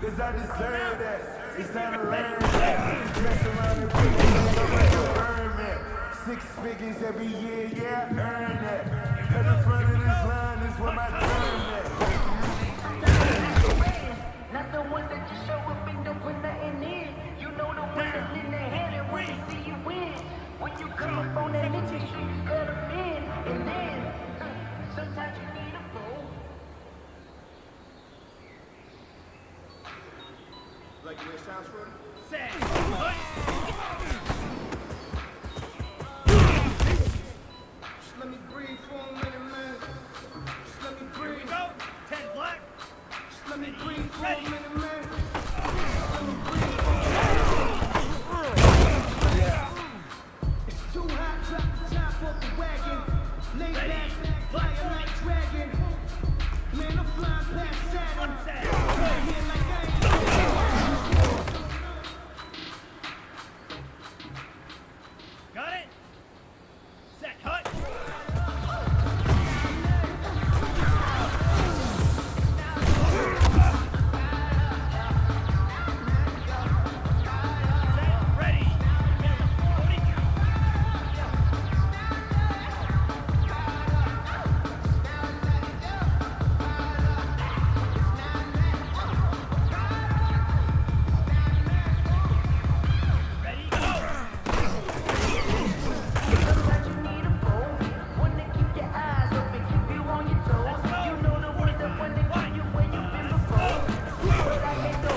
cause I deserve that. It's time to learn that. Dress around the people, earn that. 6 figures every year, yeah, I earn that. Cause in front of this line is where my turn at. Not the ones that just show up and don't put nothing in. You know the ones that in their hand and want to see you win. When you come up on that list, make sure you cut them in. And then, sometimes you need a fool. Like the way it sounds for you? Just let me breathe for a minute, man. Just let me breathe. Here we go. 10 black. Just let me breathe for a minute, man. Let me breathe for a minute. It's too hot, drop the top off the wagon. Lay back, fire like dragon. Man, I'm flying past Saturn. Right here like I ain't. Got it? Set, hut! Set, ready! Ready, go! Sometimes you need a fool. One to keep your eyes open, keep you on your toes. You know the ones that want to keep you where you've been before. But I can't go.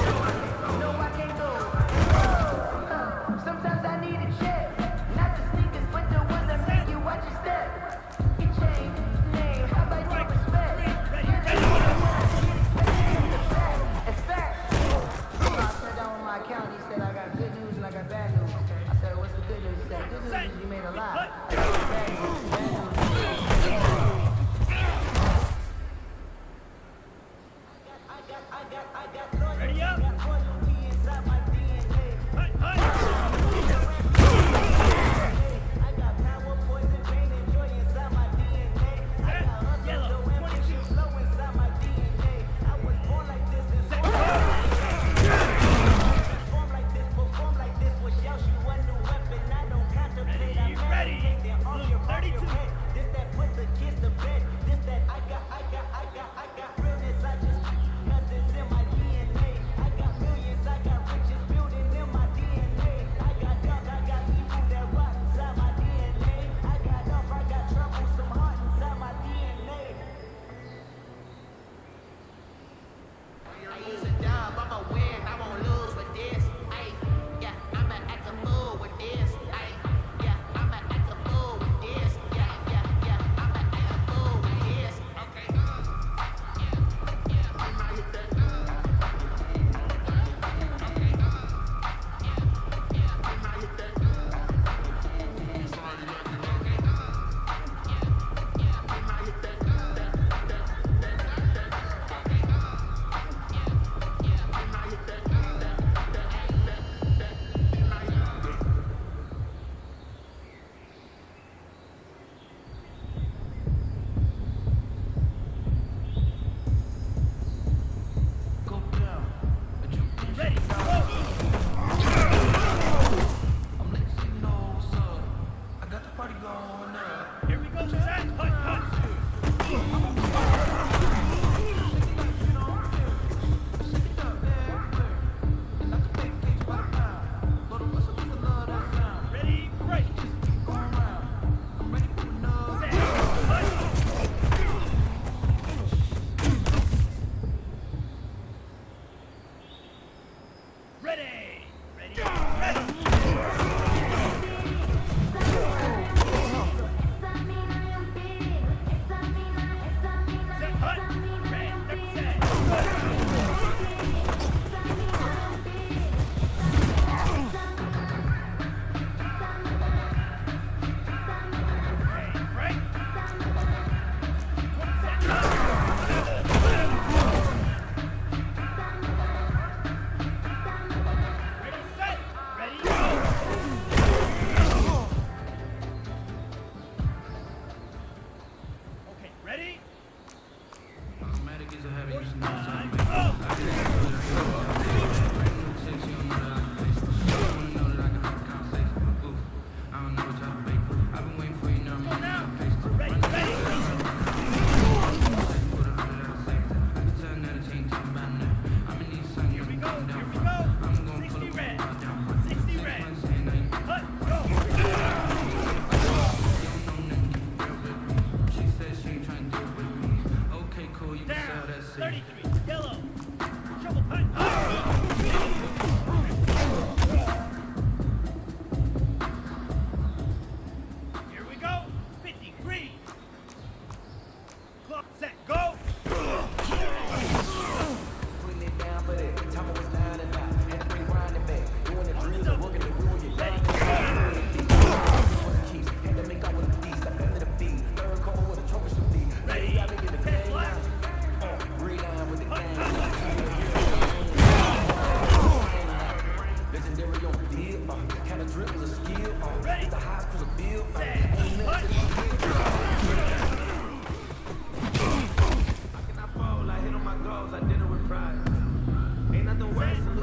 No, I can't go. Sometimes I need a check. Not the sneakers, but the ones that make you watch your step. You change name, how about your respect? It's fact. So I sat down with my account, he said I got good news and I got bad news. I said, what's the good news? He said, good news is you made a lot. I said, bad news, bad news. Ready up! Hut, hut! Set, yellow, 22. Ready, blue, 32.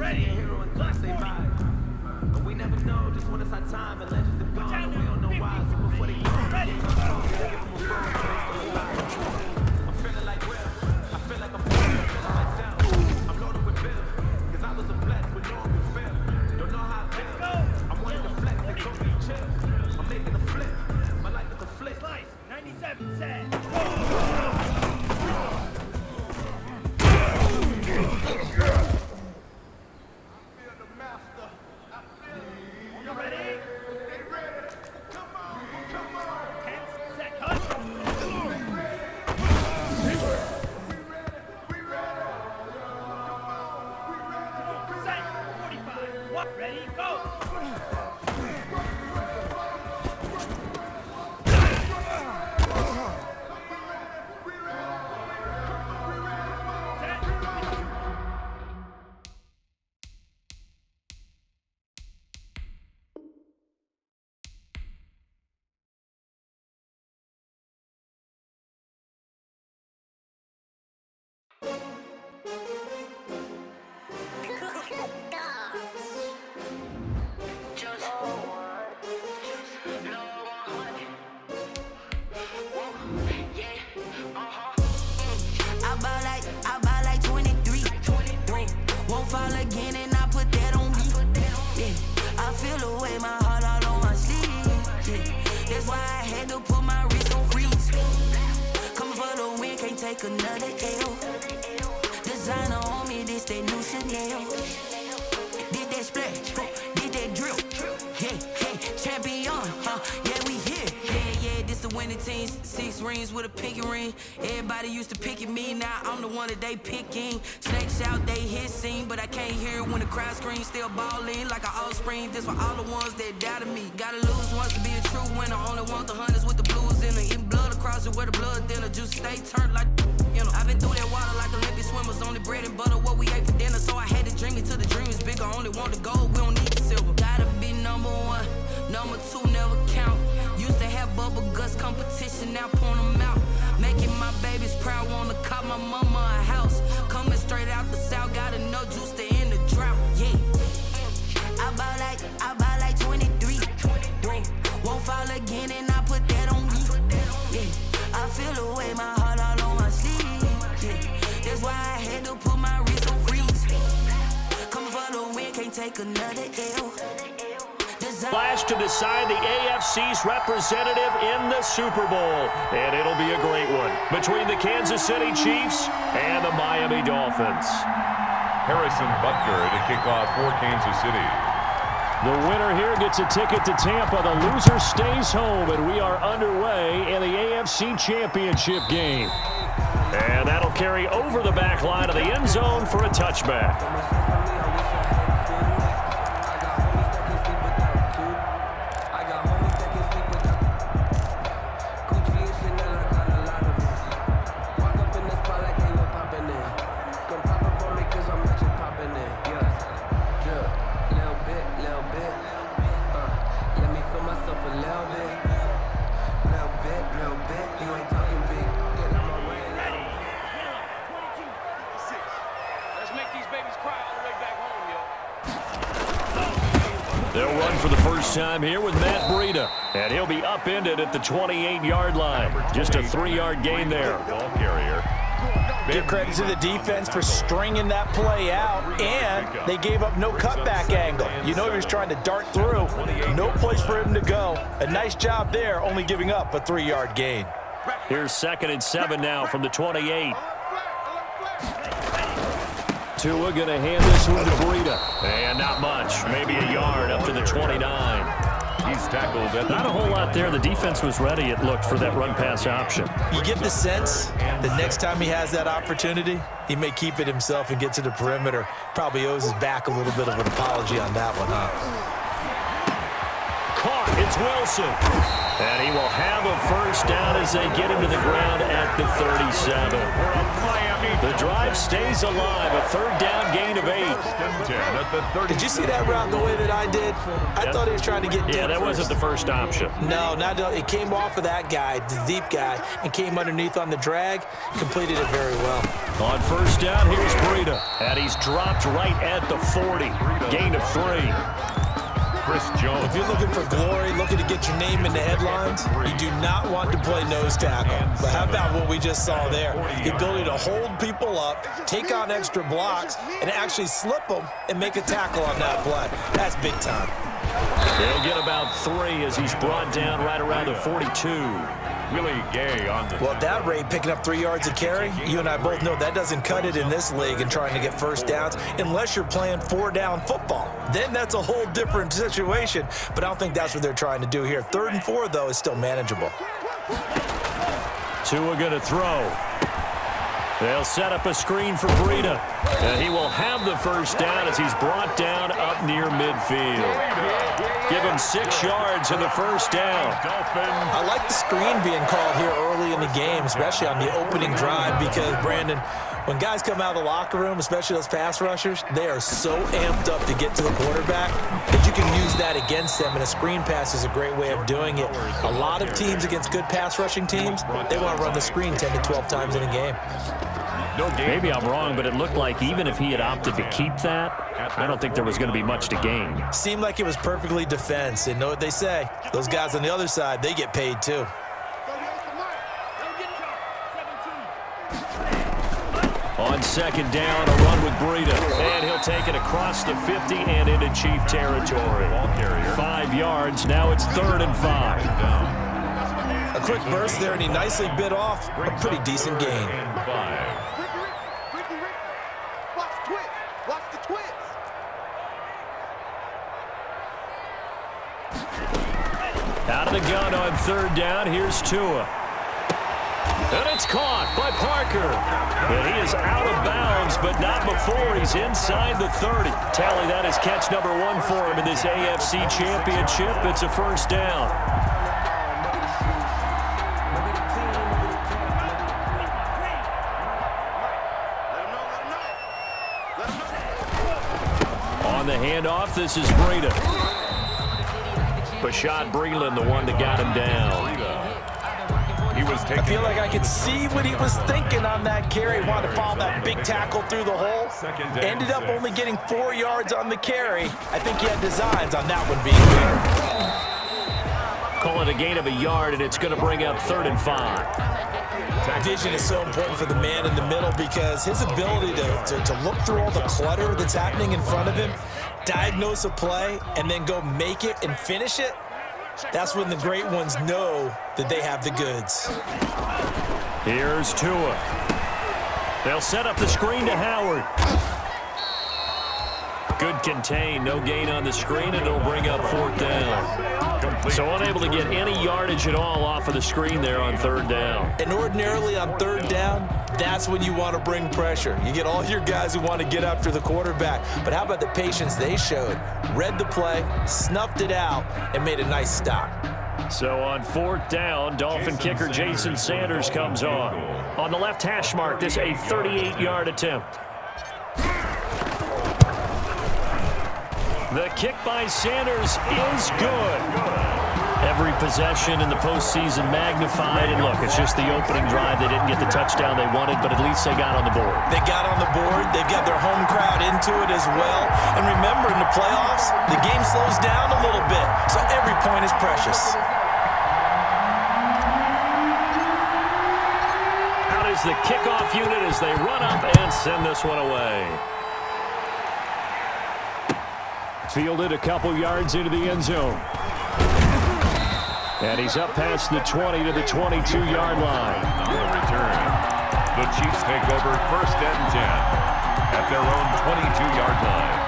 Ready. hero until I say bye. And we never know just when it's our time. And legends are gone and we don't know why. So before they go, Ready. give them a phone, so they stay alive. I'm feeling like Will. I feel like I'm feeling myself. I'm loaded with bills. Cause I was a blessed with no one could feel. Don't know how I feel. Go. I wanted to flex and go be chill. I'm making a flip. My life is a flip. Slice. 97 set. You ready? 10 seconds. Set. 45. What? Ready? Go. Set. I buy like 23. Won't fall again and I put that on me. Yeah, I feel the way my heart all on my sleeve. Yeah, that's why I had to put my wrist on freeze. Coming for the win, can't take another L. Designer on me, this that new Chanel. Did that splash, did that drill. Yeah, champion, yeah, we here. Yeah, this the winning team. 6 rings with a pinky ring. Everybody used to pick at me, now I'm the one that they picking. Snakes out, they hit scene, but I can't hear it when the crowd screams. Still ballin' like an offspring. This for all the ones that doubted me. Gotta lose once to be a true winner. Only want the hunters with the blues in it. Eating blood across it where the blood thinner. Juice stay turned like, you know. I've been through that water like Olympic swimmers. Only bread and butter, what we ate for dinner. So I had to dream it till the dream is bigger. Only want the gold, we don't need the silver. Gotta be number 1, number 2 never count. Used to have bubble guts competition, now point them out. Making my babies proud, wanna cop my mama a house. Coming straight out the south, gotta know juice to end the drought. Yeah, I buy like 23. Won't fall again and I put that on me. Yeah, I feel the way my heart all on my sleeve. Yeah, that's why I had to put my wrist on freeze. Coming for the win, can't take another L. Flash to decide the AFC's representative in the Super Bowl. And it'll be a great one between the Kansas City Chiefs and the Miami Dolphins. Harrison Butker to kick off for Kansas City. The winner here gets a ticket to Tampa. The loser stays home, and we are underway in the AFC Championship game. And that'll carry over the back line of the end zone for a touchback. They'll run for the first time here with Matt Breida, and he'll be upended at the 28-yard line. Just a 3-yard gain there. Ball carrier. Give credit to the defense for stringing that play out, and they gave up no cutback angle. You know he was trying to dart through. No place for him to go. A nice job there, only giving up a 3-yard gain. Here's 2nd and 7 now from the 28. Tua going to hand this one to Breida. And not much. Maybe a yard up to the 29. He's tackled at the Not a whole lot there. The defense was ready, it looked, for that run-pass option. You get the sense the next time he has that opportunity, he may keep it himself and get to the perimeter. Probably owes his back a little bit of an apology on that one, huh? Caught. It's Wilson. And he will have a first down as they get him to the ground at the 37. The drive stays alive. A 3rd down gain of 8. Did you see that route the way that I did? I thought he was trying to get deep. Yeah, that wasn't the first option. No, it came off of that guy, the deep guy, and came underneath on the drag. Completed it very well. On first down, here's Breida. And he's dropped right at the 40. Gain of 3. Chris Jones. If you're looking for glory, looking to get your name in the headlines, you do not want to play nose tackle. But how about what we just saw there? The ability to hold people up, take on extra blocks, and actually slip them and make a tackle on that play. That's big time. He'll get about 3 as he's brought down right around the 42. Willie Gay on the Well, at that rate, picking up 3 yards a carry, you and I both know that doesn't cut it in this league and trying to get first downs unless you're playing 4-down football. Then that's a whole different situation, but I don't think that's what they're trying to do here. 3rd and 4, though, is still manageable. Tua going to throw. They'll set up a screen for Breida. And he will have the first down as he's brought down up near midfield. Give him 6 yards in the first down. I like the screen being called here early in the game, especially on the opening drive, because, Brandon, when guys come out of the locker room, especially those pass rushers, they are so amped up to get to the quarterback that you can use that against them, and a screen pass is a great way of doing it. A lot of teams against good pass rushing teams, they want to run the screen 10 to 12 times in a game. Maybe I'm wrong, but it looked like even if he had opted to keep that, I don't think there was going to be much to gain. Seemed like it was perfectly defense, and know what they say. Those guys on the other side, they get paid too. On second down, a run with Breida. And he'll take it across the 50 and into Chief territory. 5 yards, now it's 3rd and 5. A quick burst there, and he nicely bit off a pretty decent gain. Watch the twits. Out of the gun on 3rd down, here's Tua. And it's caught by Parker. And he is out of bounds, but not before he's inside the 30. Tally, that is catch number 1 for him in this AFC Championship. It's a first down. On the handoff, this is Breida. Bashad Breeland, the one that got him down. I feel like I could see what he was thinking on that carry. Wanted to follow that big tackle through the hole. Ended up only getting 4 yards on the carry. I think he had designs on that one being bigger. Call it a gain of a yard, and it's going to bring up 3rd and 5. Vision is so important for the man in the middle because his ability to look through all the clutter that's happening in front of him, diagnose a play, and then go make it and finish it, that's when the great ones know that they have the goods. Here's Tua. They'll set up the screen to Howard. Good contain, no gain on the screen, and it'll bring up 4th down. So unable to get any yardage at all off of the screen there on 3rd down. And ordinarily on 3rd down, that's when you want to bring pressure. You get all your guys who want to get after the quarterback. But how about the patience they showed? Read the play, snuffed it out, and made a nice stop. So on 4th down, Dolphin kicker Jason Sanders comes on. On the left hash mark, this a 38-yard attempt. The kick by Sanders is good. Every possession in the postseason magnified. And look, it's just the opening drive. They didn't get the touchdown they wanted, but at least they got on the board. They got on the board. They've got their home crowd into it as well. And remember, in the playoffs, the game slows down a little bit. So every point is precious. Out is the kickoff unit as they run up and send this one away. Fielded a couple yards into the end zone. And he's up past the 20 to the 22-yard line. Return. The Chiefs take over 1st and 10 at their own 22-yard line.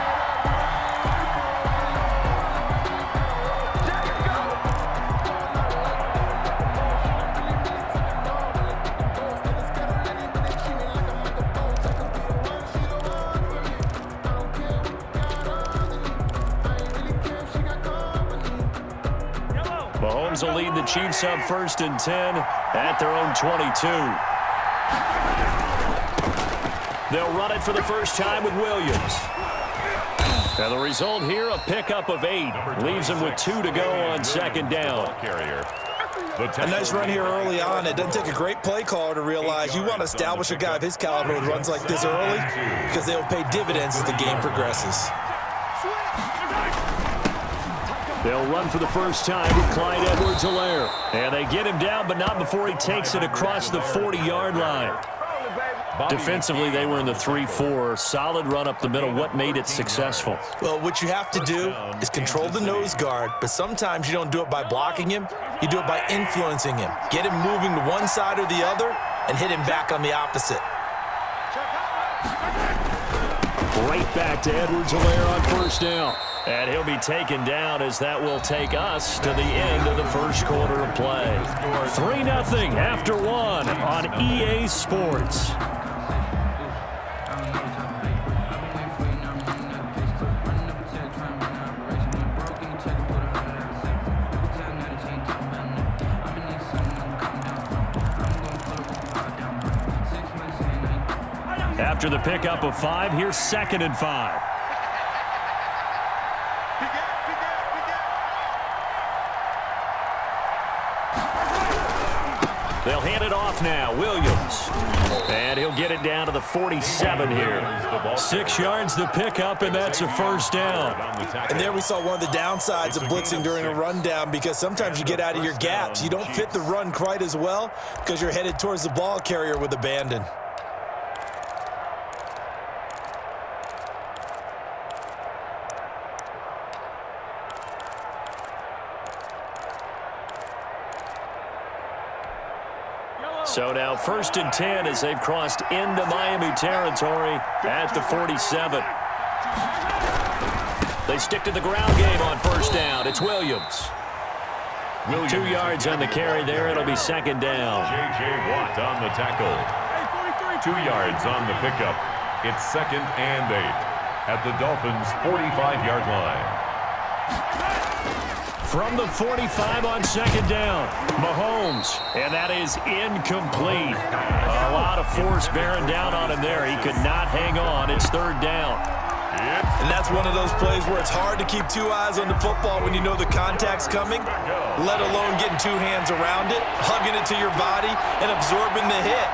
Mahomes will lead the Chiefs up 1st and 10 at their own 22. They'll run it for the first time with Williams. And the result here, a pickup of 8. Leaves them with 2 to go on 2nd down. Carrier. A nice run here early on. It doesn't take a great play caller to realize you want to establish a guy of his caliber with runs like this early because they'll pay dividends as the game progresses. They'll run for the first time with Clyde Edwards-Helaire. And they get him down, but not before he takes it across the 40-yard line. Defensively, they were in the 3-4. Solid run up the middle. What made it successful? Well, what you have to do is control the nose guard, but sometimes you don't do it by blocking him. You do it by influencing him. Get him moving to one side or the other and hit him back on the opposite. Right back to Edwards-Helaire on first down. And he'll be taken down as that will take us to the end of the first quarter of play. 3-0 after 1 on EA Sports. After the pickup of 5, here's 2nd and 5. They'll hand it off now. Williams. And he'll get it down to the 47 here. 6 yards the pickup, and that's a first down. And there we saw one of the downsides of blitzing during a rundown because sometimes you get out of your gaps. You don't fit the run quite as well because you're headed towards the ball carrier with abandon. So now 1st and 10 as they've crossed into Miami territory at the 47. They stick to the ground game on first down. It's Williams. 2 yards on the carry there. It'll be 2nd down. J.J. Watt on the tackle. 2 yards on the pickup. It's 2nd and 8 at the Dolphins' 45-yard line. From the 45 on 2nd down, Mahomes, and that is incomplete. A lot of force bearing down on him there. He could not hang on. It's 3rd down. And that's one of those plays where it's hard to keep 2 eyes on the football when you know the contact's coming, let alone getting 2 hands around it, hugging it to your body, and absorbing the hit,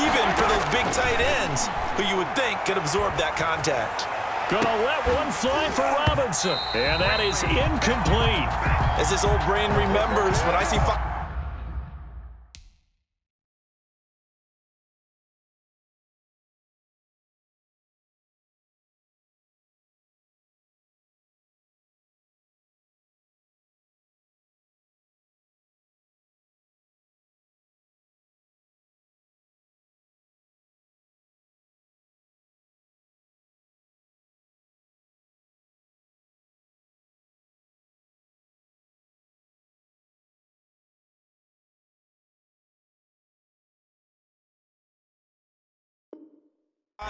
even for those big tight ends who you would think could absorb that contact. Gonna let one fly for Robinson. And that is incomplete. As this old brain remembers, when I see...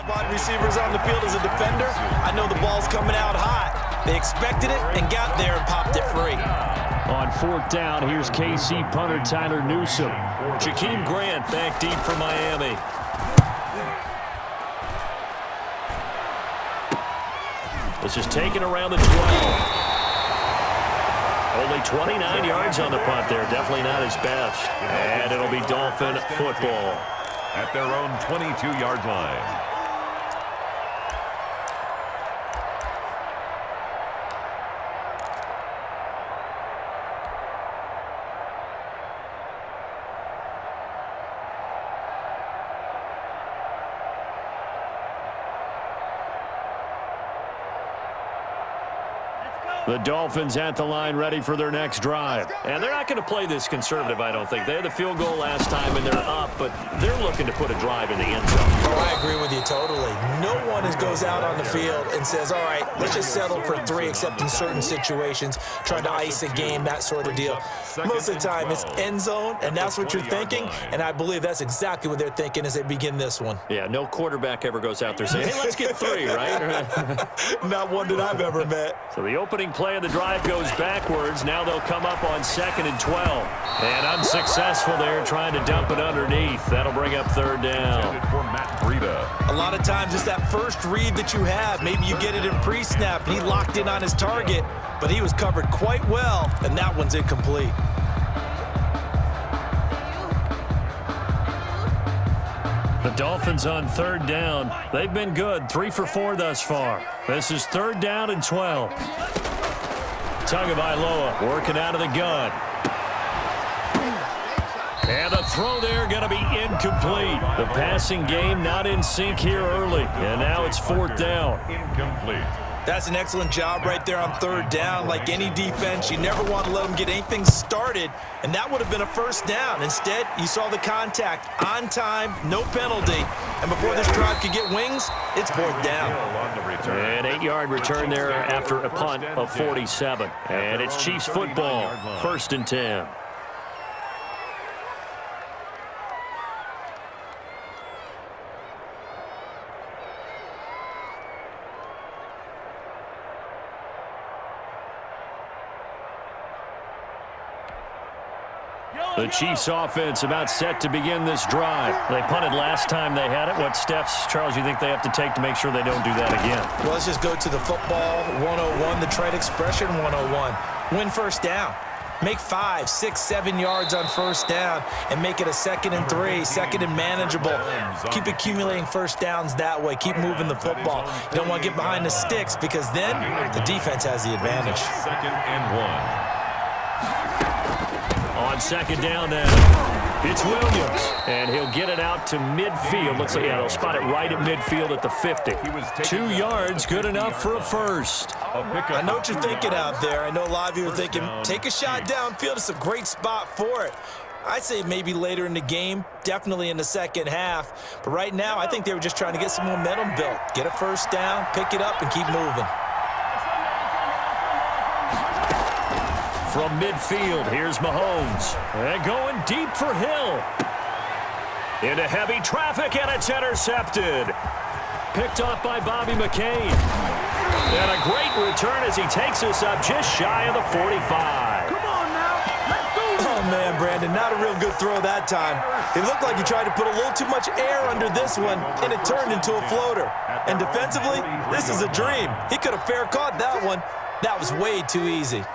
Wide receivers on the field as a defender. I know the ball's coming out hot. They expected it and got there and popped it free. On 4th down, here's KC punter Tyler Newsome. Jakeem Grant back deep for Miami. This is taken around the 12. Only 29 yards on the punt there. Definitely not his best. And it'll be Dolphin football. At their own 22-yard line. The Dolphins at the line ready for their next drive. And they're not going to play this conservative, I don't think. They had the field goal last time, and they're up, but they're looking to put a drive in the end zone. Oh, I agree with you totally. No one goes out on the field and says, all right, let's just settle for 3, except in certain situations, trying to ice a game, that sort of deal. Most of the time, it's end zone, and that's what you're thinking, and I believe that's exactly what they're thinking as they begin this one. Yeah, no quarterback ever goes out there saying, hey, let's get 3, right? Not one that I've ever met. So the opening play of the drive goes backwards. Now they'll come up on 2nd and 12. And unsuccessful there, trying to dump it underneath. That'll bring up 3rd down. A lot of times it's that first read that you have. Maybe you get it in pre-snap, and he locked in on his target, but he was covered quite well, and that one's incomplete. Dolphins on third down. They've been good, 3 for 4 thus far. This is 3rd down and 12. Tagovailoa working out of the gun. And the throw there going to be incomplete. The passing game not in sync here early. And now it's 4th down. Incomplete. That's an excellent job right there on 3rd down. Like any defense, you never want to let them get anything started, and that would have been a 1st down. Instead, you saw the contact on time, no penalty, and before this drive could get wings, it's 4th down. An 8-yard return there after a punt of 47. And it's Chiefs football, 1st and 10. The Chiefs offense about set to begin this drive. They punted last time they had it. What steps, Charles, you think they have to take to make sure they don't do that again? Well, let's just go to the football 101, the trade expression 101. Win 1st down. Make 5, 6, 7 yards on 1st down and make it a 2nd and 3, 2nd and manageable. Keep accumulating 1st downs that way. Keep moving the football. You don't want to get behind the sticks because then the defense has the advantage. 2nd and 1. On 2nd down now, it's Williams, and he'll get it out to midfield. Looks like, they'll spot it right at midfield at the 50. 2 yards, good enough for a 1st. I know what you're thinking out there. I know a lot of you are thinking, take a shot downfield. It's a great spot for it. I'd say maybe later in the game, definitely in the 2nd half. But right now, I think they were just trying to get some momentum built. Get a 1st down, pick it up, and keep moving. From midfield, here's Mahomes. And going deep for Hill. Into heavy traffic, and it's intercepted. Picked off by Bobby McCain. And a great return as he takes us up just shy of the 45. Come on now. Let's do this. Oh, man, Brandon, not a real good throw that time. It looked like he tried to put a little too much air under this one, and it turned into a floater. And defensively, this is a dream. He could have fair caught that one. That was way too easy.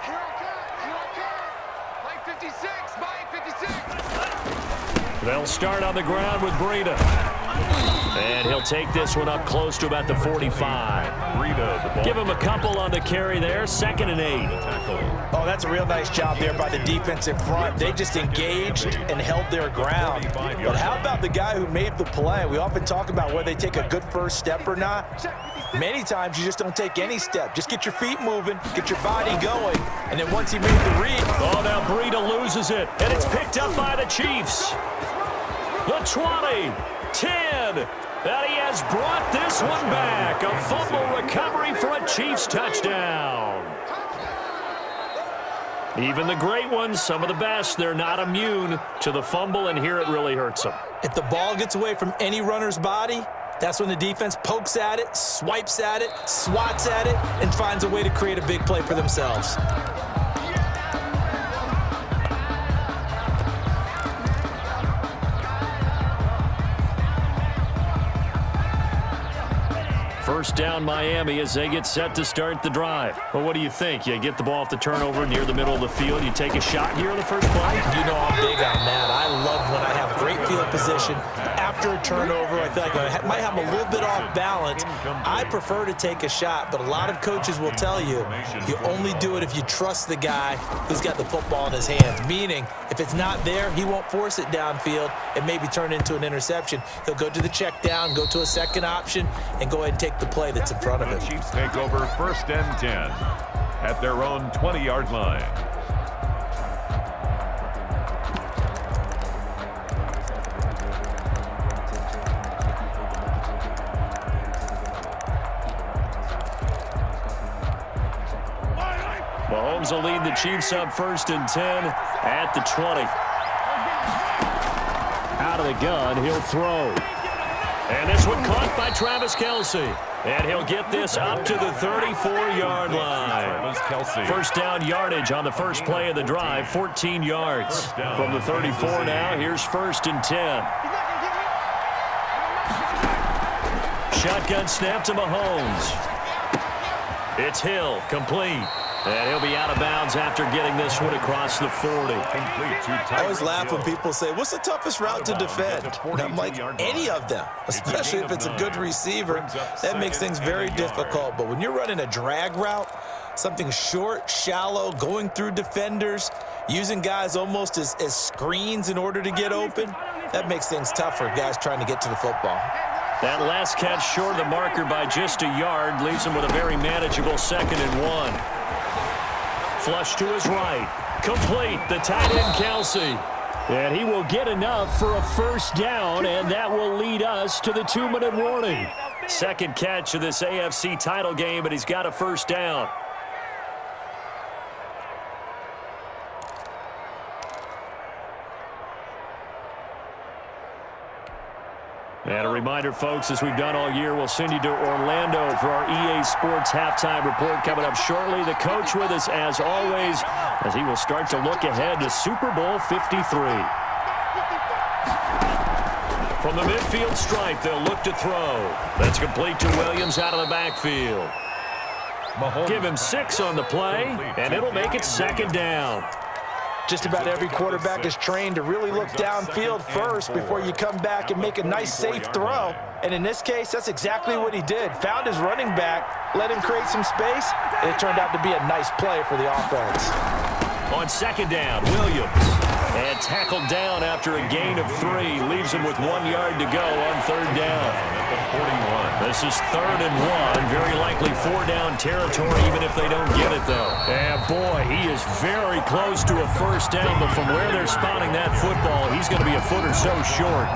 They'll start on the ground with Breida. And he'll take this one up close to about the 45. Give him a couple on the carry there. 2nd and 8. Oh, that's a real nice job there by the defensive front. They just engaged and held their ground. But how about the guy who made the play? We often talk about whether they take a good 1st step or not. Many times you just don't take any step. Just get your feet moving, get your body going, and then once he made the read. Oh, now Breida loses it, and it's picked up by the Chiefs. The 20, 10, and he has brought this one back. A fumble recovery for a Chiefs touchdown. Even the great ones, some of the best, they're not immune to the fumble, and here it really hurts them. If the ball gets away from any runner's body, that's when the defense pokes at it, swipes at it, swats at it, and finds a way to create a big play for themselves. First down Miami as they get set to start the drive. Well, what do you think? You get the ball off the turnover near the middle of the field. You take a shot here on the first play? You know I'm big on that. I love when I have great field position. After a turnover, I feel like I might have a little bit off balance. I prefer to take a shot, but a lot of coaches will tell you, you only do it if you trust the guy who's got the football in his hands. Meaning, if it's not there, he won't force it downfield and maybe turn into an interception. He'll go to the check down, go to a second option, and go ahead and take the play that's in front of him. Chiefs take over 1st and 10 at their own 20-yard line. Mahomes will lead the Chiefs up 1st and 10 at the 20. Out of the gun, he'll throw. And this one caught by Travis Kelce. And he'll get this up to the 34-yard line. 1st down yardage on the first play of the drive, 14 yards. From the 34 now, here's 1st and 10. Shotgun snap to Mahomes. It's Hill, complete. And he'll be out of bounds after getting this one across the 40. I always laugh when people say, what's the toughest route to defend? And I'm like, any of them, especially if it's a good receiver. That makes things very difficult. But when you're running a drag route, something short, shallow, going through defenders, using guys almost as screens in order to get open, that makes things tough for guys trying to get to the football. That last catch short of the marker by just a yard leaves him with a very manageable 2nd and 1. Flush to his right. Complete. The tight end, Kelsey. And he will get enough for a first down, and that will lead us to the 2-minute warning. Second catch of this AFC title game, and he's got a first down. And a reminder, folks, as we've done all year, we'll send you to Orlando for our EA Sports halftime report coming up shortly. The coach with us, as always, as he will start to look ahead to Super Bowl 53. From the midfield stripe, they'll look to throw. That's complete to Williams out of the backfield. Give him 6 on the play, and it'll make it 2nd down. Just about every quarterback is trained to really look downfield first before you come back and make a nice, safe throw. And in this case, that's exactly what he did. Found his running back, let him create some space, and it turned out to be a nice play for the offense. On 2nd down, Williams. And tackled down after a gain of 3. Leaves him with 1 yard to go on 3rd down. At the 41. This is 3rd and 1. Very likely 4-down territory, even if they don't get it, though. And, boy, he is very close to a first down. But from where they're spotting that football, he's going to be a foot or so short.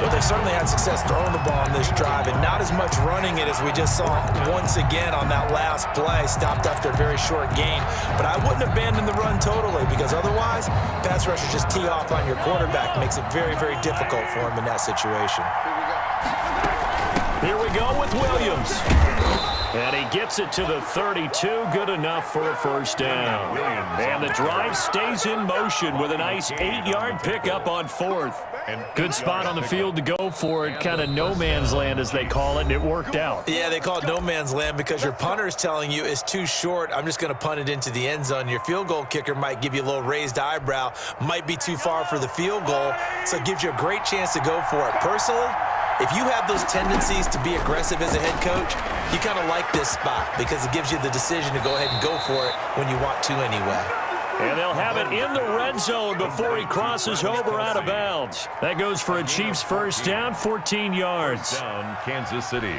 But they certainly had success throwing the ball on this drive, and not as much running it as we just saw once again on that last play. Stopped after a very short gain. But I wouldn't abandon the run totally, because otherwise, pass rushers just tee off on your quarterback. Makes it very, very difficult for him in that situation. Here we go with Williams. And he gets it to the 32. Good enough for a first down. And the drive stays in motion with a nice 8-yard pickup on 4th. Good spot on the field to go for it. Kind of no man's land, as they call it, and it worked out. Yeah, they call it no man's land because your punter is telling you it's too short. I'm just going to punt it into the end zone. Your field goal kicker might give you a little raised eyebrow. Might be too far for the field goal, so it gives you a great chance to go for it. Personally, if you have those tendencies to be aggressive as a head coach, you kind of like this spot because it gives you the decision to go ahead and go for it when you want to anyway. And they'll have it in the red zone before he crosses over out of bounds. That goes for a Chiefs first down, 14 yards. Down, Kansas City.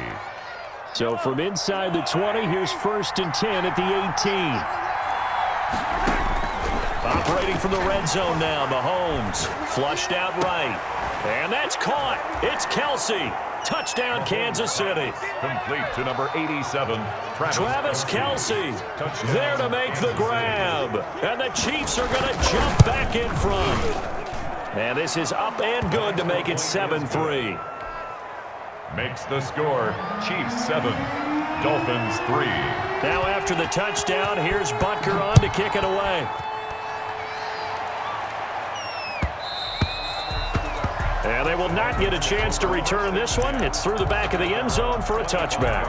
So from inside the 20, here's 1st and 10 at the 18. Operating from the red zone now, Mahomes. Flushed out right. And that's caught. It's Kelsey. Touchdown, Kansas City. Complete to number 87, Travis Kelsey. There to make the grab. And the Chiefs are going to jump back in front. And this is up and good to make it 7-3. Makes the score Chiefs 7, Dolphins 3. Now after the touchdown, here's Butker on to kick it away. And they will not get a chance to return this one. It's through the back of the end zone for a touchback.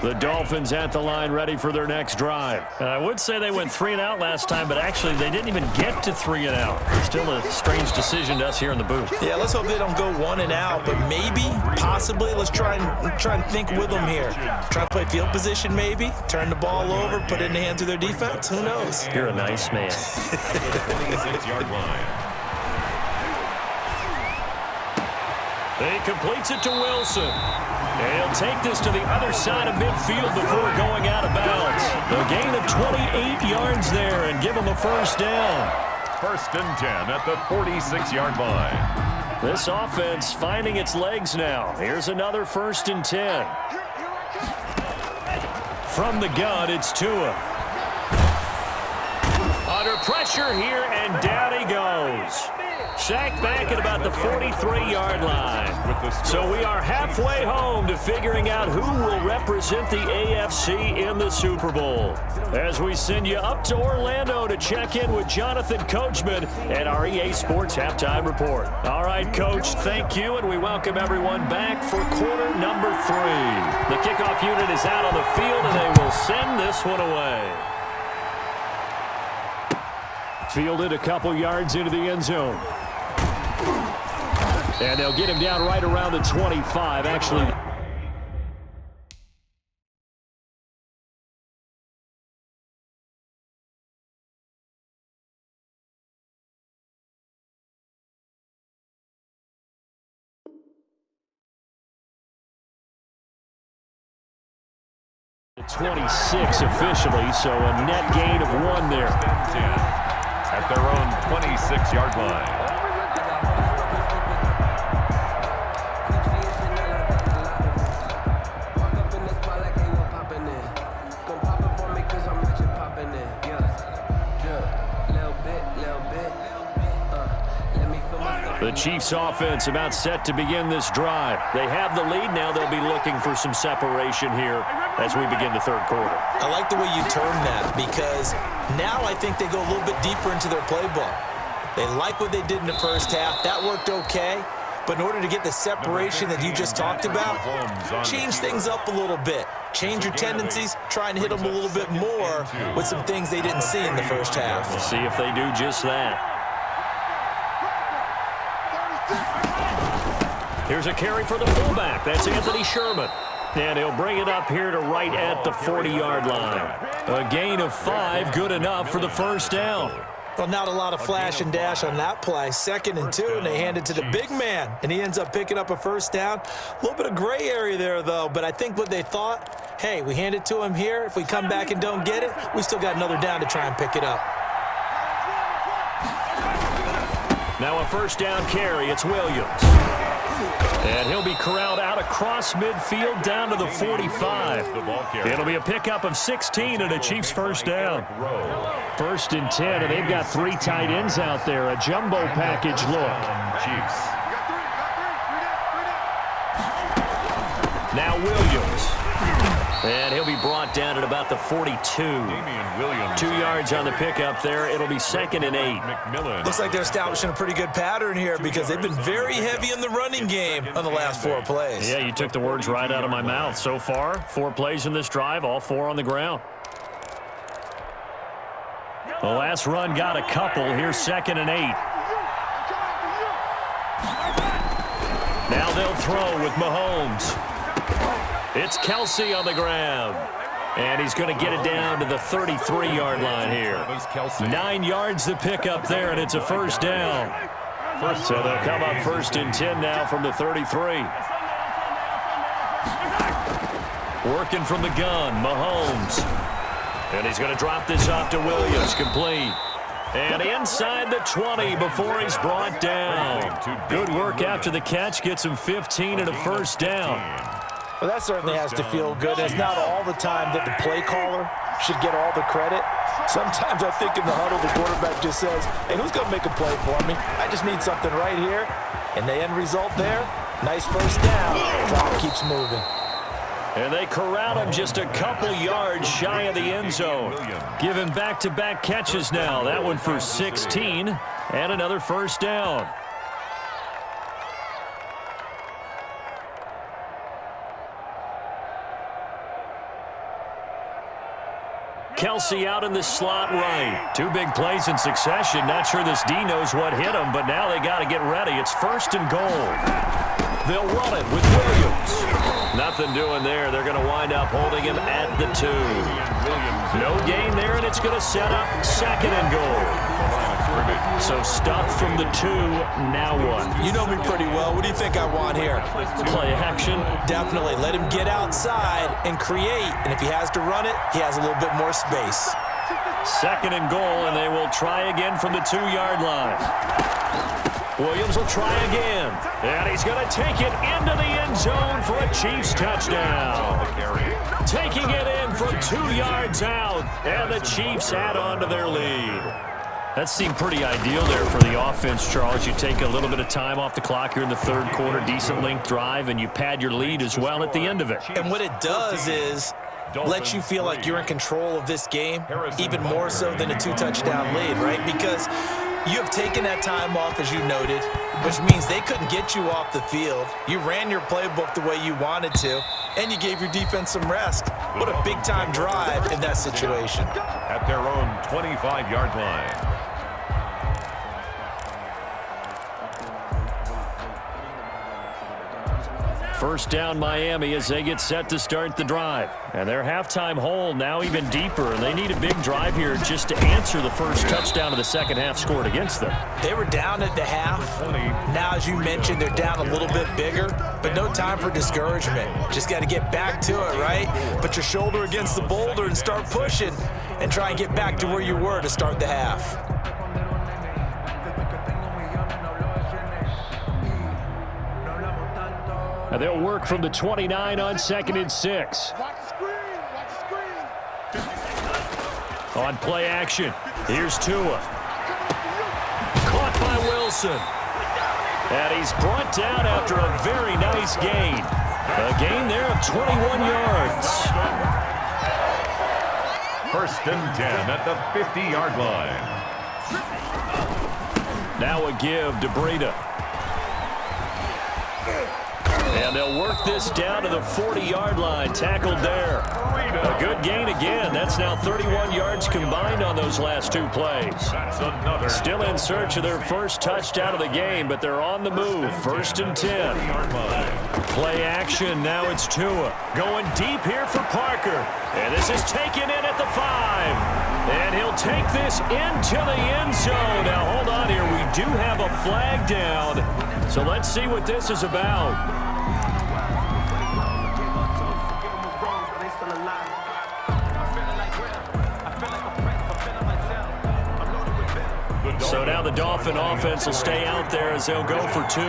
The Dolphins at the line ready for their next drive. I would say they went 3 and out last time, but actually they didn't even get to 3 and out. Still a strange decision to us here in the booth. Yeah, let's hope they don't go 1 and out, but maybe, possibly, let's try and think with them here. Try to play field position maybe, turn the ball over, put it in the hands of their defense. Who knows? You're a nice man. 26-yard line. He completes it to Wilson. And he'll take this to the other side of midfield before going out of bounds. A gain of 28 yards there and give him a first down. 1st and 10 at the 46-yard line. This offense finding its legs now. Here's another 1st and 10. From the gun, it's Tua. Under pressure here, and down he goes. Sacked back at about the 43-yard line. So we are halfway home to figuring out who will represent the AFC in the Super Bowl. As we send you up to Orlando to check in with Jonathan Coachman at our EA Sports Halftime Report. All right, Coach, thank you, and we welcome everyone back for quarter number 3. The kickoff unit is out on the field, and they will send this one away. Fielded a couple yards into the end zone. And they'll get him down right around the 25, actually. The 26 officially, so a net gain of 1 there. At their own 26-yard line. The Chiefs offense about set to begin this drive. They have the lead. Now they'll be looking for some separation here as we begin the third quarter. I like the way you term that because now I think they go a little bit deeper into their playbook. They like what they did in the first half. That worked okay. But in order to get the separation that you just talked about, change things up a little bit. Change your tendencies, try and hit them a little bit more with some things they didn't see in the first half. We'll see if they do just that. Here's a carry for the fullback. That's Anthony Sherman. And he'll bring it up here to right at the 40-yard line. A gain of 5, good enough for the first down. Well, not a lot of flash and dash on that play. 2nd and 2, and they hand it to the big man, and he ends up picking up a first down. A little bit of gray area there, though, but I think what they thought, hey, we hand it to him here. If we come back and don't get it, we still got another down to try and pick it up. Now a first down carry. It's Williams. And he'll be corralled out across midfield down to the 45. It'll be a pickup of 16 and a Chiefs first down. 1st and 10, and they've got 3 tight ends out there. A jumbo package look. Chiefs. Now Williams. And he'll be brought down at about the 42. 2 yards on the pickup there. It'll be 2nd and 8. Looks like they're establishing a pretty good pattern here because they've been very heavy in the running game on the last 4 plays. Yeah, you took the words right out of my mouth. So far, 4 plays in this drive, all 4 on the ground. The last run got a couple. Here's 2nd and 8. Now they'll throw with Mahomes. It's Kelsey on the ground. And he's going to get it down to the 33-yard line here. 9 yards to pick up there, and it's a first down. So they'll come up 1st and 10 now from the 33. Working from the gun, Mahomes. And he's going to drop this off to Williams, complete. And inside the 20 before he's brought down. Good work after the catch. Gets him 15 and a first down. Well, that certainly has to feel good. It's not all the time that the play caller should get all the credit. Sometimes I think in the huddle, the quarterback just says, hey, who's going to make a play for me? I just need something right here. And the end result there, nice first down. Clock keeps moving. And they corral him just a couple yards shy of the end zone. Giving back-to-back catches now. That one for 16 and another first down. Kelsey out in the slot right. 2 big plays in succession. Not sure this D knows what hit him, but now they got to get ready. It's 1st and goal. They'll run it with Williams. Nothing doing there. They're going to wind up holding him at the 2. No gain there, and it's going to set up 2nd and goal. So stuff from the 2, now what? You know me pretty well. What do you think I want here? Play action. Definitely. Let him get outside and create. And if he has to run it, he has a little bit more space. 2nd and goal, and they will try again from the 2-yard line. Williams will try again. And he's going to take it into the end zone for a Chiefs touchdown. Taking it in from 2 yards out. And the Chiefs add on to their lead. That seemed pretty ideal there for the offense, Charles. You take a little bit of time off the clock here in the third quarter, decent length drive, and you pad your lead as well at the end of it. And what it does is let you feel like you're in control of this game, even more so than a 2-touchdown lead, right? Because you have taken that time off, as you noted, which means they couldn't get you off the field. You ran your playbook the way you wanted to, and you gave your defense some rest. What a big-time drive in that situation. At their own 25-yard line. First down Miami as they get set to start the drive. And their halftime hole now even deeper. And they need a big drive here just to answer the first touchdown of the second half scored against them. They were down at the half. Now, as you mentioned, they're down a little bit bigger, but no time for discouragement. Just got to get back to it, right? Put your shoulder against the boulder and start pushing and try and get back to where you were to start the half. And they'll work from the 29 on 2nd and 6. On play action, here's Tua. Caught by Wilson. And he's brought down after a very nice gain. A gain there of 21 yards. First and 10 at the 50-yard line. Now a give to Breida. And they'll work this down to the 40-yard line. Tackled there. A good gain again. That's now 31 yards combined on those last two plays. Still in search of their first touchdown of the game, but they're on the move. First and 10. Play action. Now it's Tua. Going deep here for Parker. And this is taken in at the 5. And he'll take this into the end zone. Now hold on here. We do have a flag down. So let's see what this is about. So now the Dolphin offense will stay out there as they'll go for 2.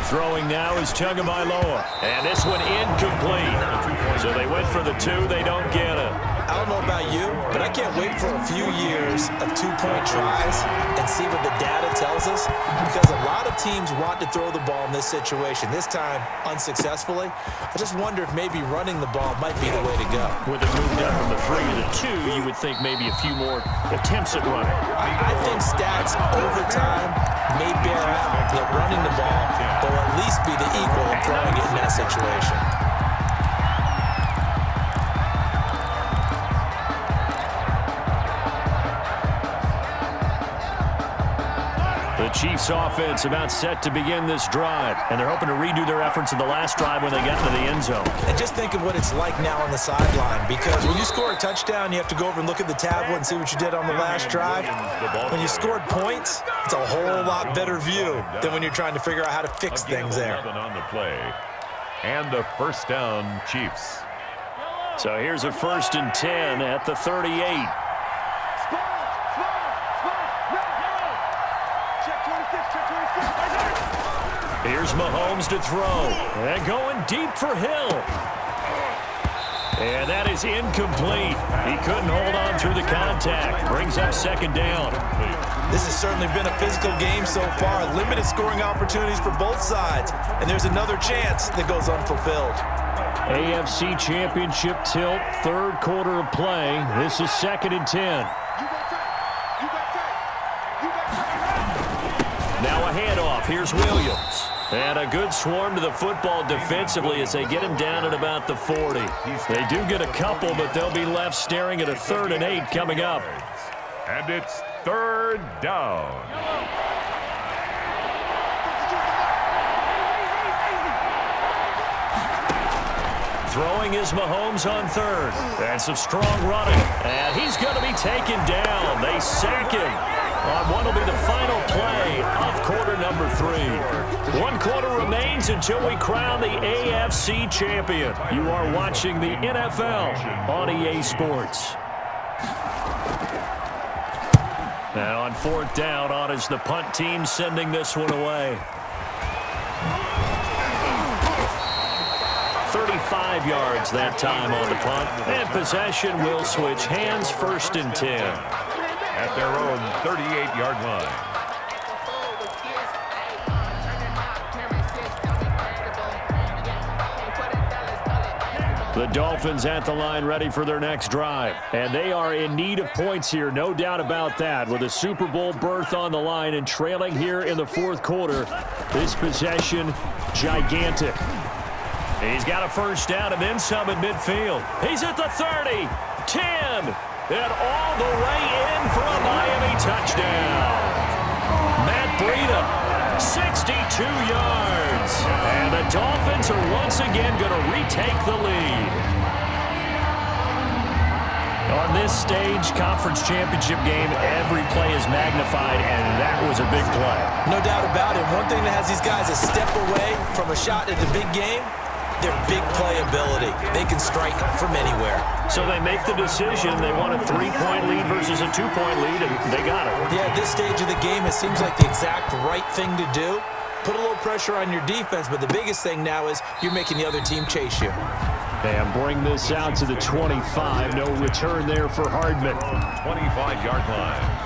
Throwing now is Tagovailoa. And this one incomplete. So they went for the 2. They don't get it. I don't know about you, but I can't wait for a few years of 2-point tries and see what the data tells us, because a lot of teams want to throw the ball in this situation. This time, unsuccessfully. I just wonder if maybe running the ball might be the way to go. With it moved up from the 3 to the 2, you would think maybe a few more attempts at running. I think stats over time may bear out that running the ball will at least be the equal of throwing it in that situation. The Chiefs offense about set to begin this drive, and they're hoping to redo their efforts in the last drive when they get into the end zone. And just think of what it's like now on the sideline, because when you score a touchdown, you have to go over and look at the tablet and see what you did on the last drive. When you scored points, it's a whole lot better view than when you're trying to figure out how to fix things there. On the play. And a first down, Chiefs. So here's a first and 10 at the 38. Here's Mahomes to throw. And going deep for Hill. And that is incomplete. He couldn't hold on through the contact. Brings up second down. This has certainly been a physical game so far. Limited scoring opportunities for both sides. And there's another chance that goes unfulfilled. AFC Championship tilt, third quarter of play. This is second and 10. Now a handoff. Here's Williams. And a good swarm to the football defensively as they get him down at about the 40. They do get a couple, but they'll be left staring at a 3rd and 8 coming up. And it's third down. Throwing is Mahomes on 3rd. And some strong running. And he's going to be taken down. They sack him on what will be the final play of quarter number 3. 1 quarter remains until we crown the AFC champion. You are watching the NFL on EA Sports. And on 4th down, on is the punt team sending this one away. 5 yards that time on the punt. And possession will switch hands, 1st and 10. At their own 38-yard line. The Dolphins at the line ready for their next drive. And they are in need of points here, no doubt about that. With a Super Bowl berth on the line and trailing here in the 4th quarter, this possession, gigantic. He's got a 1st down and then some at midfield. He's at the 30, 10, and all the way in for a Miami touchdown. Matt Breida, 62 yards. And the Dolphins are once again going to retake the lead. On this stage, conference championship game, every play is magnified, and that was a big play. No doubt about it. One thing that has these guys a step away from a shot at the big game, their big playability. They can strike from anywhere. So they make the decision. They want a 3-point lead versus a 2-point lead, and they got it. Yeah, at this stage of the game, it seems like the exact right thing to do. Put a little pressure on your defense, but the biggest thing now is you're making the other team chase you. And bring this out to the 25. No return there for Hardman. 25-yard line.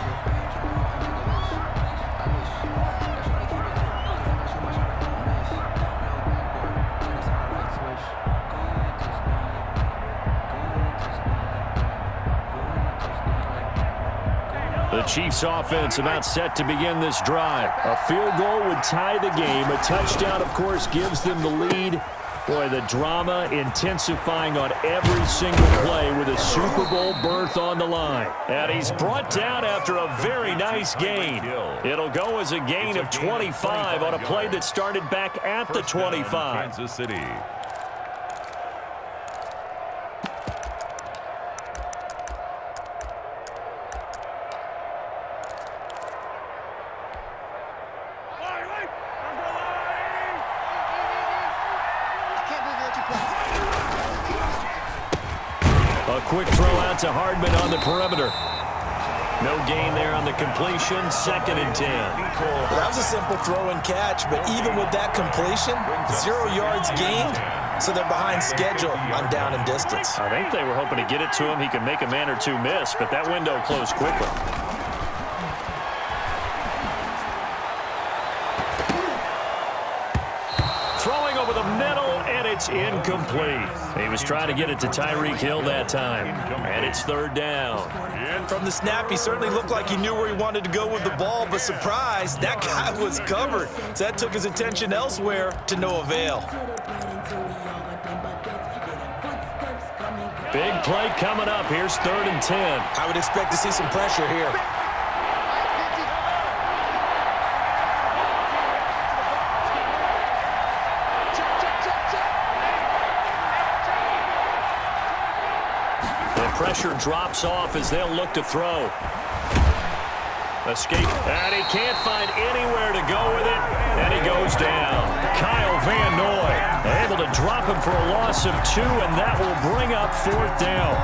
The Chiefs offense about set to begin this drive. A field goal would tie the game. A touchdown, of course, gives them the lead. Boy, the drama intensifying on every single play with a Super Bowl berth on the line. And he's brought down after a very nice gain. It'll go as a gain of 25 on a play that started back at the 25. Kansas City. A quick throw out to Hardman on the perimeter. No gain there on the completion. 2nd and 10. Well, that was a simple throw and catch, but even with that completion, 0 yards gained, so they're behind schedule on down and distance. I think they were hoping to get it to him. He could make a man or two miss, but that window closed quickly. Throwing over the middle, and it's incomplete. He was trying to get it to Tyreek Hill that time, and it's 3rd down. From the snap, he certainly looked like he knew where he wanted to go with the ball, but surprise, that guy was covered. So that took his attention elsewhere to no avail. Big play coming up. Here's 3rd and 10. I would expect to see some pressure here. Pressure drops off as they'll look to throw. Escape, and he can't find anywhere to go with it, and he goes down. Kyle Van Noy able to drop him for a loss of 2, and that will bring up 4th down.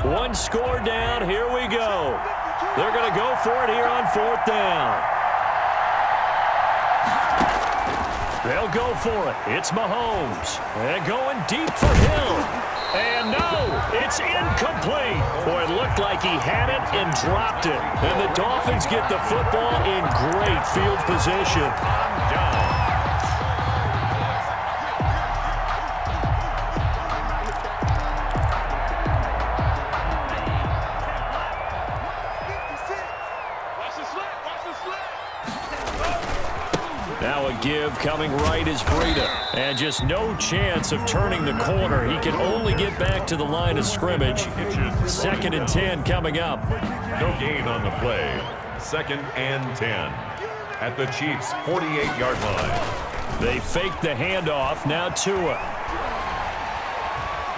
One score down. Here we go. They're going to go for it here on 4th down. They'll go for it. It's Mahomes. And going deep for Hill. And no, it's incomplete. Boy, it looked like he had it and dropped it. And the Dolphins get the football in great great field position. Now a give coming right is Breida. And just no chance of turning the corner. He can only get back to the line of scrimmage. 2nd and 10 coming up. No gain on the play. 2nd and 10 at the Chiefs' 48-yard line. They fake the handoff. Now Tua.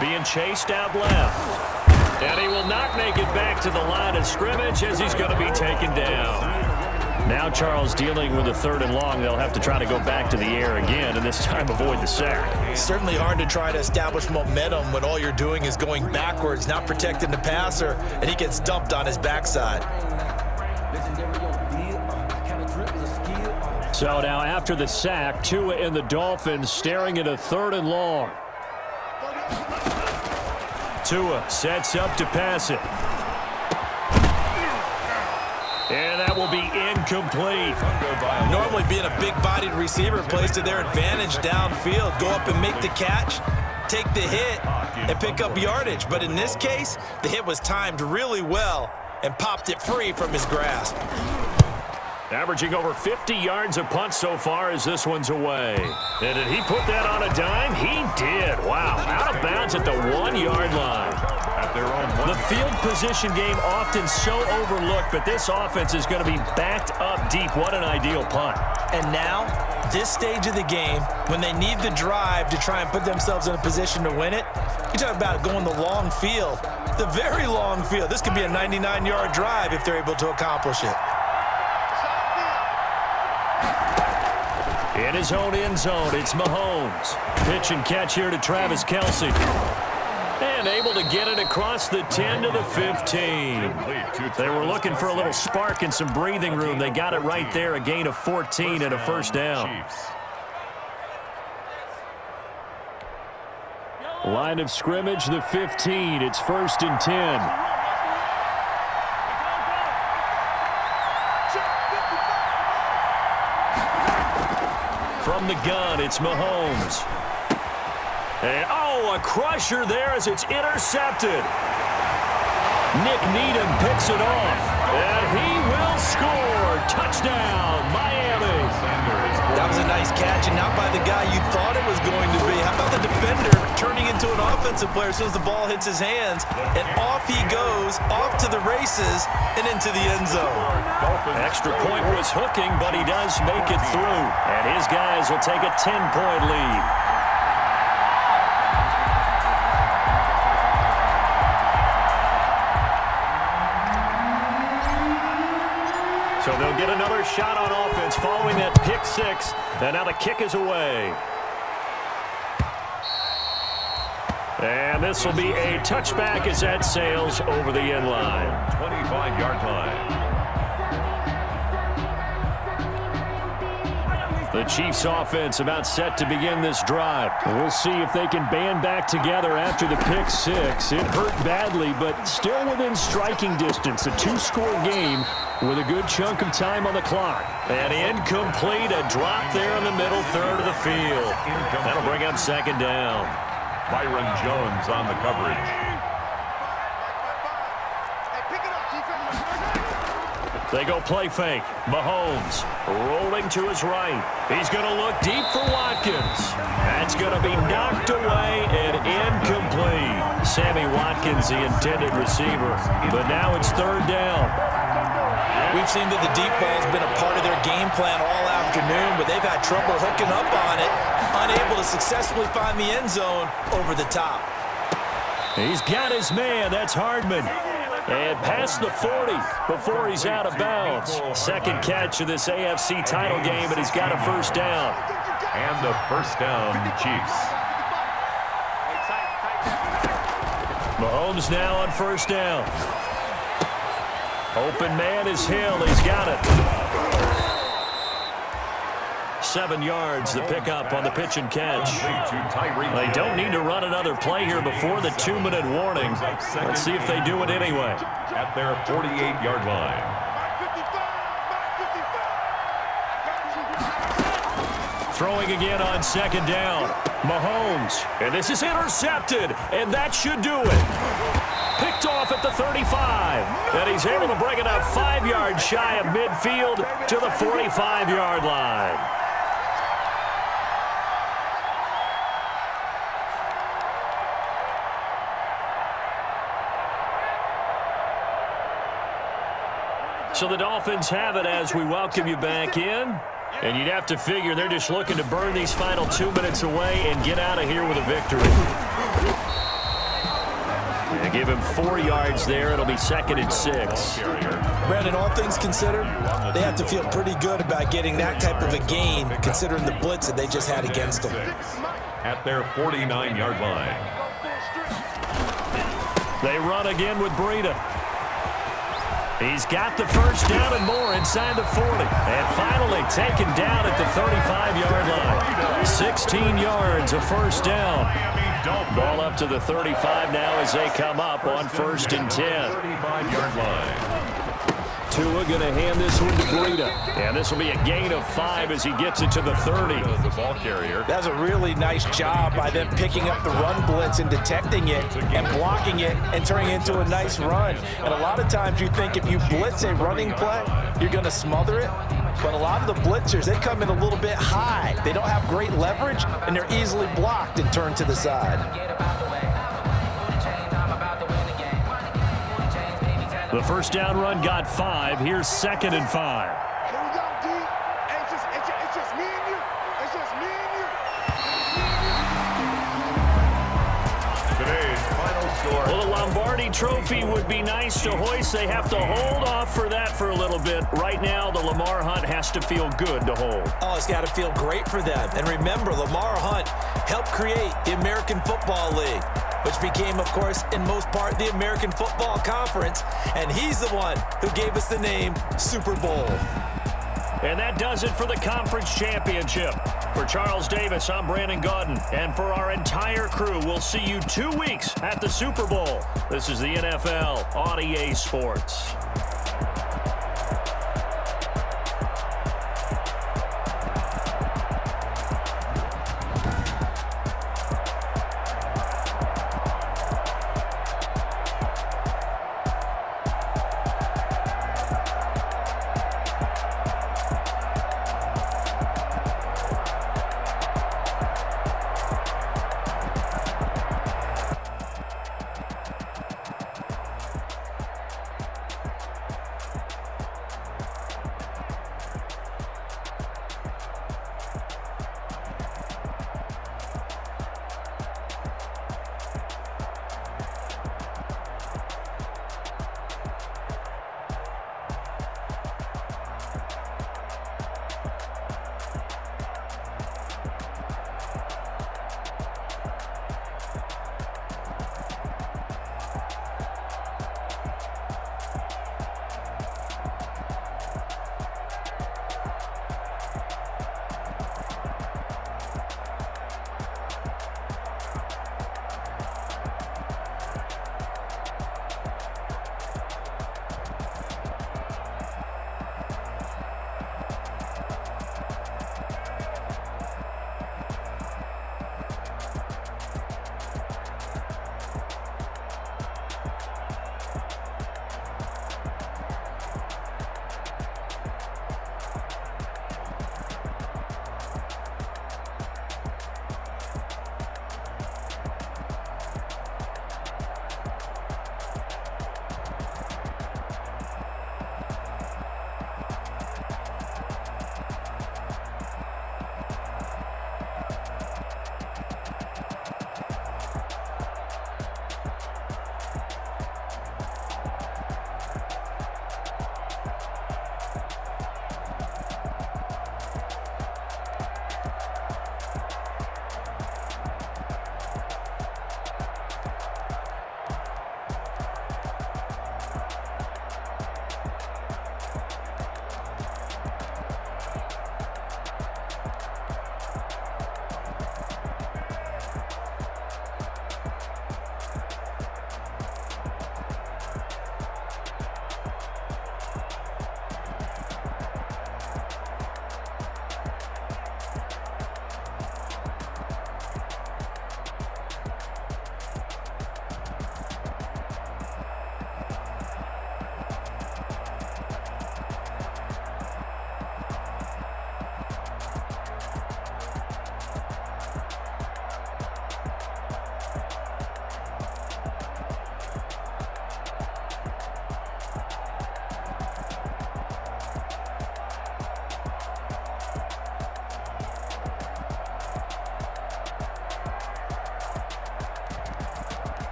Being chased out left. And he will not make it back to the line of scrimmage as he's going to be taken down. Now Charles dealing with a 3rd and long. They'll have to try to go back to the air again and this time avoid the sack. Certainly hard to try to establish momentum when all you're doing is going backwards, not protecting the passer, and he gets dumped on his backside. So now after the sack, Tua and the Dolphins staring at a 3rd and long. Tua sets up to pass it. And that will be incomplete. Normally being a big-bodied receiver plays to their advantage downfield. Go up and make the catch, take the hit, and pick up yardage. But in this case, the hit was timed really well and popped it free from his grasp. Averaging over 50 yards a punt so far as this one's away. And did he put that on a dime? He did. Wow. Out of bounds at the 1-yard line. At their own The field position game often so overlooked, but this offense is going to be backed up deep. What an ideal punt. And now, this stage of the game, when they need the drive to try and put themselves in a position to win it, you talk about going the long field, the very long field. This could be a 99-yard drive if they're able to accomplish it. In his own end zone, it's Mahomes. Pitch and catch here to Travis Kelce. And able to get it across the 10 to the 15. They were looking for a little spark and some breathing room. They got it right there, a gain of 14 and a first down. Line of scrimmage, the 15. It's 1st and 10. From the gun, it's Mahomes. And, a crusher there as it's intercepted. Nick Needham picks it off. And he will score. Touchdown, Miami. That was a nice catch, and not by the guy you thought it was going to be. How about the defender turning into an offensive player as soon as the ball hits his hands, and off he goes, off to the races, and into the end zone. Extra point was hooking, but he does make it through. And his guys will take a 10-point lead. So they'll get another shot on offense following that pick six. And now the kick is away. And this will be a touchback as that sails over the end line. 25-yard line. The Chiefs offense about set to begin this drive. We'll see if they can band back together after the pick six. It hurt badly, but still within striking distance. A 2-score game with a good chunk of time on the clock. And incomplete, a drop there in the middle third of the field. That'll bring up 2nd down. Byron Jones on the coverage. They go play fake. Mahomes rolling to his right. He's going to look deep for Watkins. That's going to be knocked away and incomplete. Sammy Watkins, the intended receiver. But now it's 3rd down. We've seen that the deep ball's been a part of their game plan all afternoon, but they've had trouble hooking up on it, unable to successfully find the end zone over the top. He's got his man. That's Hardman. And past the 40 before he's out of bounds. Second catch of this AFC title game, but he's got a first down. And the first down, Chiefs. Mahomes now on first down. Open man is Hill. He's got it. 7 yards, the pickup on the pitch and catch. They don't need to run another play here before the 2-minute warning. Let's see if they do it anyway. At their 48-yard line. Throwing again on second down. Mahomes. And this is intercepted. And that should do it. Picked off at the 35. And he's able to bring it up 5 yards shy of midfield to the 45-yard line. So the Dolphins have it as we welcome you back in. And you'd have to figure they're just looking to burn these final 2 minutes away and get out of here with a victory. And give him 4 yards there. It'll be 2nd and 6. Brandon, all things considered, they have to feel pretty good about getting that type of a gain considering the blitz that they just had against them. At their 49-yard line. They run again with Breida. He's got the first down and more inside the 40. And finally taken down at the 35-yard line. 16 yards, a first down. Ball up to the 35 now as they come up on 1st and 10. 35-yard line. Tua going to hand this one to Breida. And this will be a gain of 5 as he gets it to the 30. The ball carrier. That's a really nice job by them picking up the run blitz and detecting it and blocking it and turning it into a nice run. And a lot of times you think if you blitz a running play, you're going to smother it. But a lot of the blitzers, they come in a little bit high. They don't have great leverage, and they're easily blocked and turned to the side. The first down run got 5. Here's 2nd and 5. Here we go, D. Hey, it's just me and you. It's just me and you. Today's final score. Well, the Lombardi Trophy would be nice to hoist. They have to hold off for that for a little bit. Right now, the Lamar Hunt has to feel good to hold. Oh, it's got to feel great for them. And remember, Lamar Hunt helped create the American Football League, which became, of course, in most part, the American Football Conference. And he's the one who gave us the name Super Bowl. And that does it for the conference championship. For Charles Davis, I'm Brandon Gaudin. And for our entire crew, we'll see you 2 weeks at the Super Bowl. This is the NFL on EA Sports.